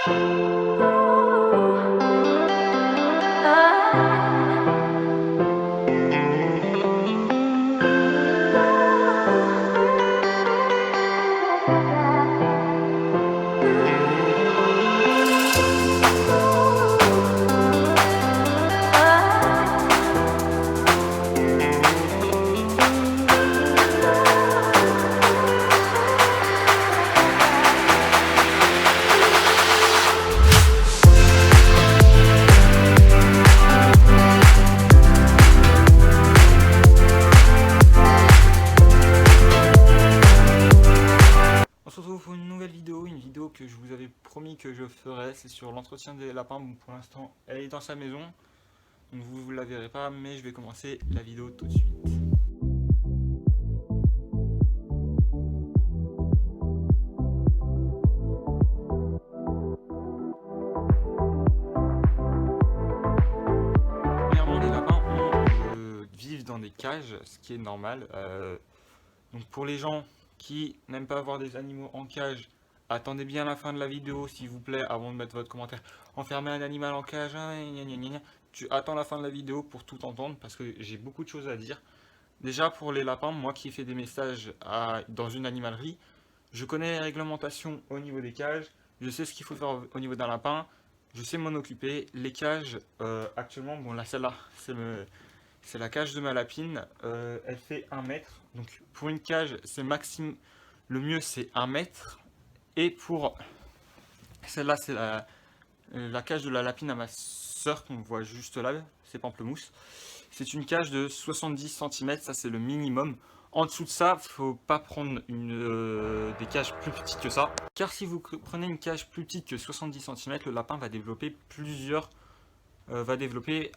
On se retrouve pour une nouvelle vidéo, que je vous avais promis que je ferais, c'est sur l'entretien des lapins. Bon, pour l'instant, elle est dans sa maison, donc vous ne la verrez pas, mais je vais commencer la vidéo tout de suite. Premièrement, les lapins vivent dans des cages, ce qui est normal. Donc pour les gens qui n'aiment pas avoir des animaux en cage, attendez bien la fin de la vidéo, s'il vous plaît, avant de mettre votre commentaire. Enfermer un animal en cage, tu attends la fin de la vidéo pour tout entendre, parce que j'ai beaucoup de choses à dire. Déjà pour les lapins, moi qui ai fait des messages dans une animalerie, je connais les réglementations au niveau des cages, je sais ce qu'il faut faire au niveau d'un lapin, je sais m'en occuper. Les cages, actuellement, bon là celle-là, c'est la cage de ma lapine, elle fait 1 mètre. Donc pour une cage, c'est maximum, le mieux c'est 1 mètre. Et pour celle-là, c'est la cage de la lapine à ma soeur qu'on voit juste là, c'est Pamplemousse. C'est une cage de 70 cm, ça c'est le minimum. En dessous de ça, faut pas prendre des cages plus petites que ça. Car si vous prenez une cage plus petite que 70 cm, le lapin va développer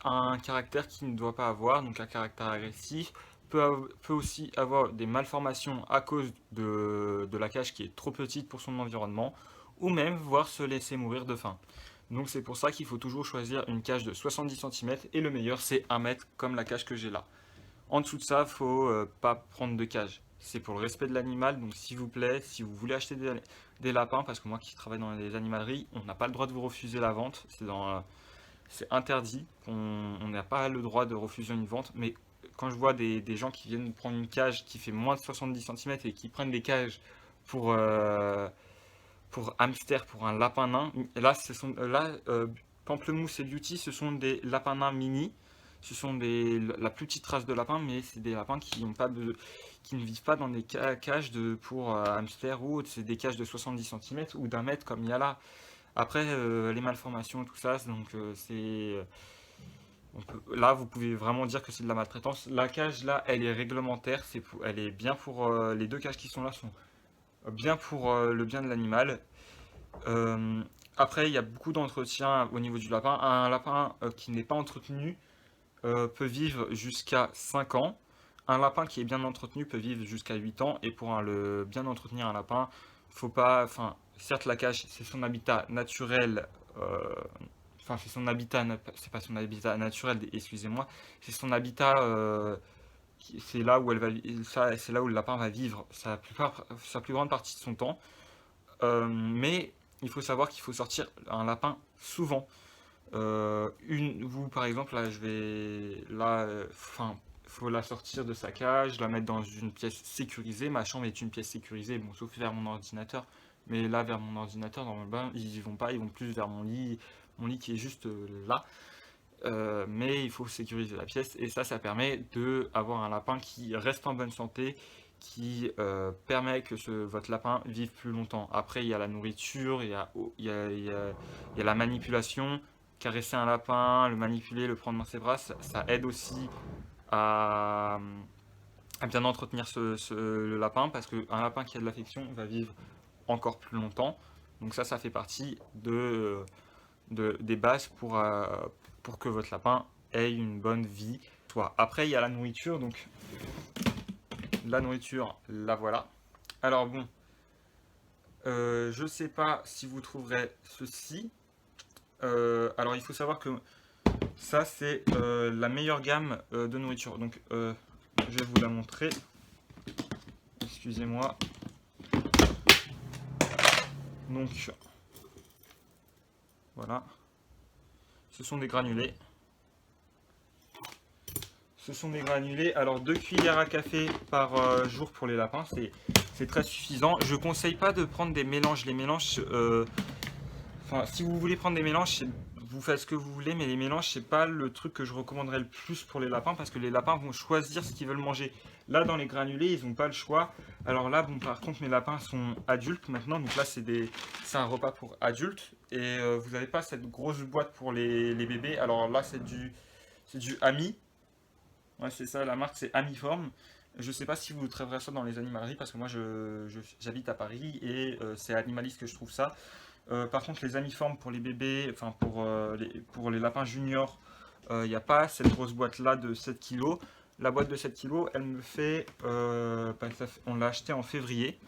un caractère qu'il ne doit pas avoir, donc un caractère agressif, peut aussi avoir des malformations à cause de la cage qui est trop petite pour son environnement, ou même voir se laisser mourir de faim. Donc c'est pour ça qu'il faut toujours choisir une cage de 70 cm, et le meilleur c'est 1 mètre comme la cage que j'ai là. En dessous de ça, il ne faut pas prendre de cage. C'est pour le respect de l'animal, donc s'il vous plaît, si vous voulez acheter des lapins, parce que moi qui travaille dans les animaleries, on n'a pas le droit de vous refuser la vente, c'est interdit, on n'a pas le droit de refuser une vente. Mais quand je vois des gens qui viennent prendre une cage qui fait moins de 70 cm et qui prennent des cages pour hamster, pour un lapin nain, là, Pamplemousse et Beauty, ce sont des lapins nains mini. Ce sont la plus petite race de lapins, mais c'est des lapins qui ne vivent pas dans des cages pour hamster ou autre. C'est des cages de 70 cm ou d'1 mètre comme il y a là. Après, les malformations et tout ça, donc là, vous pouvez vraiment dire que c'est de la maltraitance. La cage là, elle est réglementaire, elle est bien pour les 2 cages qui sont là sont bien pour le bien de l'animal. Après, il y a beaucoup d'entretien au niveau du lapin. Un lapin qui n'est pas entretenu peut vivre jusqu'à 5 ans. Un lapin qui est bien entretenu peut vivre jusqu'à 8 ans. Et pour le bien entretenir un lapin, faut pas. Enfin, certes, la cage, c'est son habitat naturel. Enfin, c'est pas son habitat naturel, excusez-moi. C'est son habitat. C'est là où c'est là où le lapin va vivre sa plus grande partie de son temps. Mais il faut savoir qu'il faut sortir un lapin souvent. Vous par exemple, là je vais là, faut la sortir de sa cage, la mettre dans une pièce sécurisée. Ma chambre est une pièce sécurisée, bon, sauf vers mon ordinateur. Mais là, vers mon ordinateur, dans le bain, ils y vont pas, ils vont plus vers mon lit qui est juste là. Mais il faut sécuriser la pièce, et ça permet d'avoir un lapin qui reste en bonne santé, qui permet que votre lapin vive plus longtemps. Après, il y a la nourriture, il y a la manipulation. Caresser un lapin, le manipuler, le prendre dans ses bras, ça aide aussi à bien entretenir le lapin, parce qu'un lapin qui a de l'affection va vivre encore plus longtemps. Donc ça fait partie des bases pour que votre lapin ait une bonne vie. Après, il y a la nourriture, donc la nourriture, la voilà. Alors bon, je sais pas si vous trouverez ceci. Alors il faut savoir que ça c'est la meilleure gamme de nourriture. Donc je vais vous la montrer. Excusez-moi. Donc Voilà. Ce sont des granulés. Ce sont des granulés. Alors 2 cuillères à café par jour pour les lapins, c'est très suffisant. Je ne conseille pas de prendre des mélanges. Les mélanges, enfin, si vous voulez prendre des mélanges, vous faites ce que vous voulez, mais les mélanges, c'est pas le truc que je recommanderais le plus pour les lapins parce que les lapins vont choisir ce qu'ils veulent manger. Là, dans les granulés, ils n'ont pas le choix. Alors là, bon, par contre, mes lapins sont adultes maintenant, donc là, c'est un repas pour adultes et vous n'avez pas cette grosse boîte pour les bébés. Alors là, c'est du Ami. Ouais, c'est ça, la marque c'est Amiform. Je sais pas si vous trouverez ça dans les animaleries parce que moi j'habite à Paris et c'est animaliste que je trouve ça. Par contre, les Amiform pour les bébés, enfin pour les lapins juniors, il n'y a pas cette grosse boîte là de 7 kilos. La boîte de 7 kilos, elle me fait. On l'a acheté en février.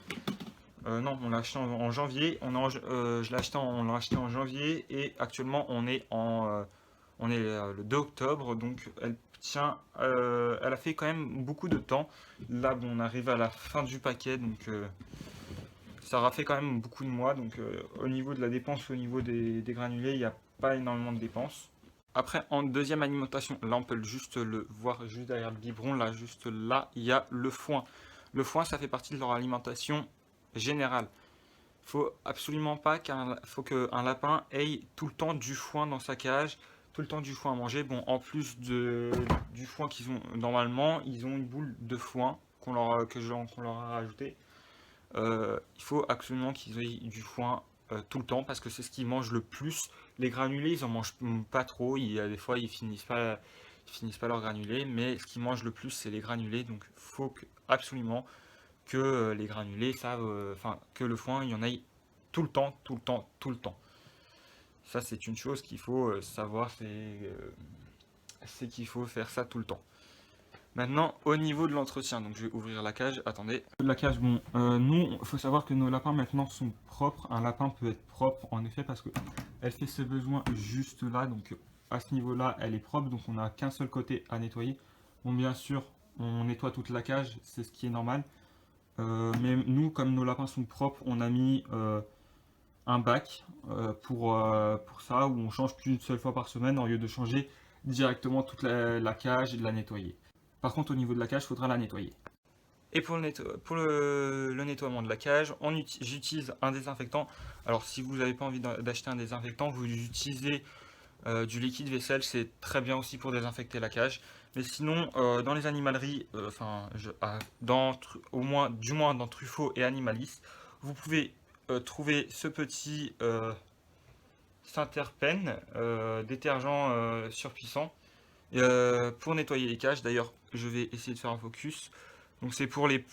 Non, on l'a acheté en janvier. On l'a acheté en janvier et actuellement on est le 2 octobre, donc elle a fait quand même beaucoup de temps. Là, bon, on arrive à la fin du paquet, donc ça aura fait quand même beaucoup de mois. Donc au niveau de la dépense, au niveau des granulés, il n'y a pas énormément de dépenses. Après, en deuxième alimentation, là on peut juste le voir juste derrière le biberon, là juste là, il y a le foin. Le foin, ça fait partie de leur alimentation générale. Faut absolument pas faut qu'un lapin ait tout le temps du foin dans sa cage, tout le temps du foin à manger. Bon, en plus du foin qu'ils ont normalement, ils ont une boule de foin qu'on leur a rajouté. Il faut absolument qu'ils aient du foin tout le temps parce que c'est ce qu'ils mangent le plus. Les granulés, ils en mangent pas trop. Il y a des fois, ils finissent pas leurs granulés, mais ce qu'ils mangent le plus, c'est les granulés. Donc, absolument que les granulés savent, enfin que le foin, il y en ait tout le temps, tout le temps, tout le temps. Ça, c'est une chose qu'il faut savoir, c'est qu'il faut faire ça tout le temps. Maintenant, au niveau de l'entretien, donc je vais ouvrir la cage, attendez. La cage, bon, nous, il faut savoir que nos lapins maintenant sont propres. Un lapin peut être propre, en effet, parce que elle fait ses besoins juste là, donc à ce niveau-là, elle est propre, donc on n'a qu'un seul côté à nettoyer. Bon, bien sûr, on nettoie toute la cage, c'est ce qui est normal. Mais nous, comme nos lapins sont propres, on a mis un bac pour ça, où on change qu'une seule fois par semaine, au lieu de changer directement toute la cage et de la nettoyer. Par contre, au niveau de la cage, il faudra la nettoyer. Et pour le nettoiement de la cage, j'utilise un désinfectant. Alors, si vous n'avez pas envie d'acheter un désinfectant, vous utilisez du liquide vaisselle, c'est très bien aussi pour désinfecter la cage. Mais sinon, dans les animaleries, du moins dans Truffaut et Animalis, vous pouvez trouver ce petit Saint-Terpène, détergent surpuissant, pour nettoyer les cages. D'ailleurs, je vais essayer de faire un focus. Donc c'est pour les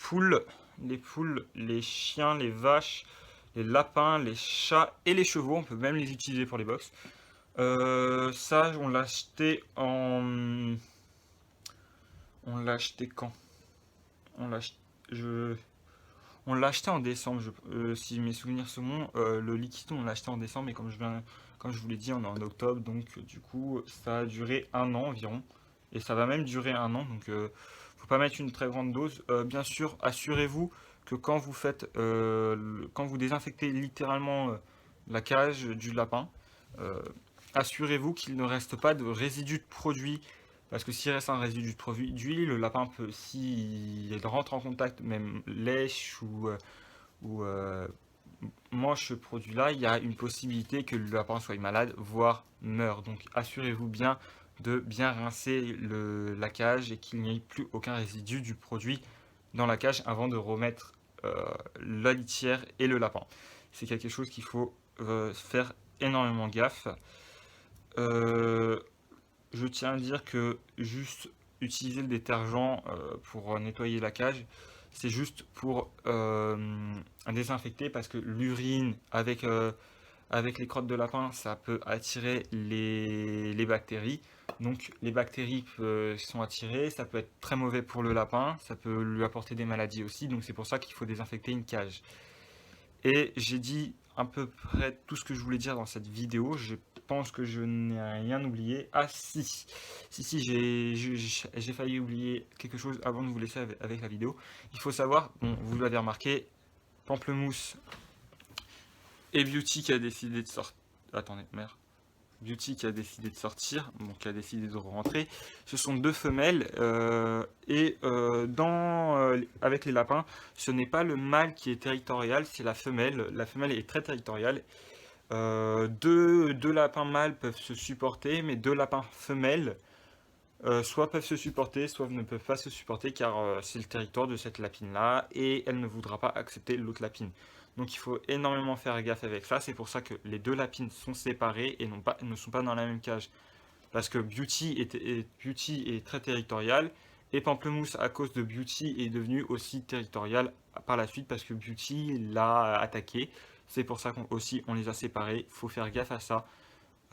chiens, les vaches, les lapins, les chats et les chevaux. On peut même les utiliser pour les box. Ça, on l'a acheté en. On l'a acheté quand? On l'a ach- je... on l'a acheté en décembre, si mes souvenirs sont bons. Le liquide, on l'a acheté en décembre, mais comme je vous l'ai dit, on est en octobre, donc du coup, ça a duré un an environ. Et ça va même durer un an, donc faut pas mettre une très grande dose. Bien sûr, assurez-vous que quand vous désinfectez littéralement la cage du lapin, euh, assurez-vous qu'il ne reste pas de résidus de produits. Parce que s'il reste un résidu de produit d'huile, le lapin peut, s'il rentre en contact, même lèche ou mange ce produit-là, il y a une possibilité que le lapin soit malade, voire meure. Donc assurez-vous bien de bien rincer la cage et qu'il n'y ait plus aucun résidu du produit dans la cage avant de remettre la litière et le lapin. C'est quelque chose qu'il faut faire énormément gaffe. Euh, je tiens à dire que juste utiliser le détergent pour nettoyer la cage, c'est juste pour désinfecter parce que l'urine avec les crottes de lapin, ça peut attirer les bactéries. Donc les bactéries sont attirées, ça peut être très mauvais pour le lapin, ça peut lui apporter des maladies aussi, donc c'est pour ça qu'il faut désinfecter une cage. Et j'ai dit à peu près tout ce que je voulais dire dans cette vidéo. Je pense que je n'ai rien oublié. Ah si, si, j'ai failli oublier quelque chose avant de vous laisser avec la vidéo. Il faut savoir, bon, vous l'avez remarqué, Pamplemousse et Beauty qui a décidé de sortir. Attendez, merde. Beauty qui a décidé de sortir, donc qui a décidé de rentrer. Ce sont deux femelles avec les lapins, ce n'est pas le mâle qui est territorial, c'est la femelle. La femelle est très territoriale. Deux lapins mâles peuvent se supporter, mais deux lapins femelles soit peuvent se supporter, soit ne peuvent pas se supporter car c'est le territoire de cette lapine-là et elle ne voudra pas accepter l'autre lapine. Donc il faut énormément faire gaffe avec ça. C'est pour ça que les deux lapines sont séparées et ne sont pas dans la même cage. Parce que Beauty est très territorial et Pamplemousse, à cause de Beauty, est devenu aussi territorial par la suite parce que Beauty l'a attaqué. C'est pour ça qu'on aussi on les a séparés. Il faut faire gaffe à ça.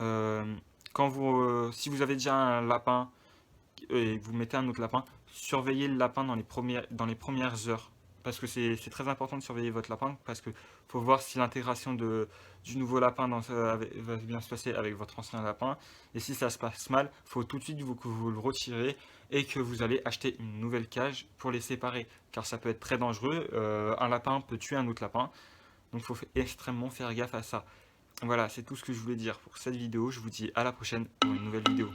Euh, si vous avez déjà un lapin et vous mettez un autre lapin, surveillez le lapin dans les premières heures. Parce que c'est très important de surveiller votre lapin, parce que faut voir si l'intégration du nouveau lapin va bien se passer avec votre ancien lapin. Et si ça se passe mal, faut tout de suite que vous le retirez et que vous allez acheter une nouvelle cage pour les séparer. Car ça peut être très dangereux. Un lapin peut tuer un autre lapin. Donc il faut extrêmement faire gaffe à ça. Voilà, c'est tout ce que je voulais dire pour cette vidéo. Je vous dis à la prochaine pour une nouvelle vidéo.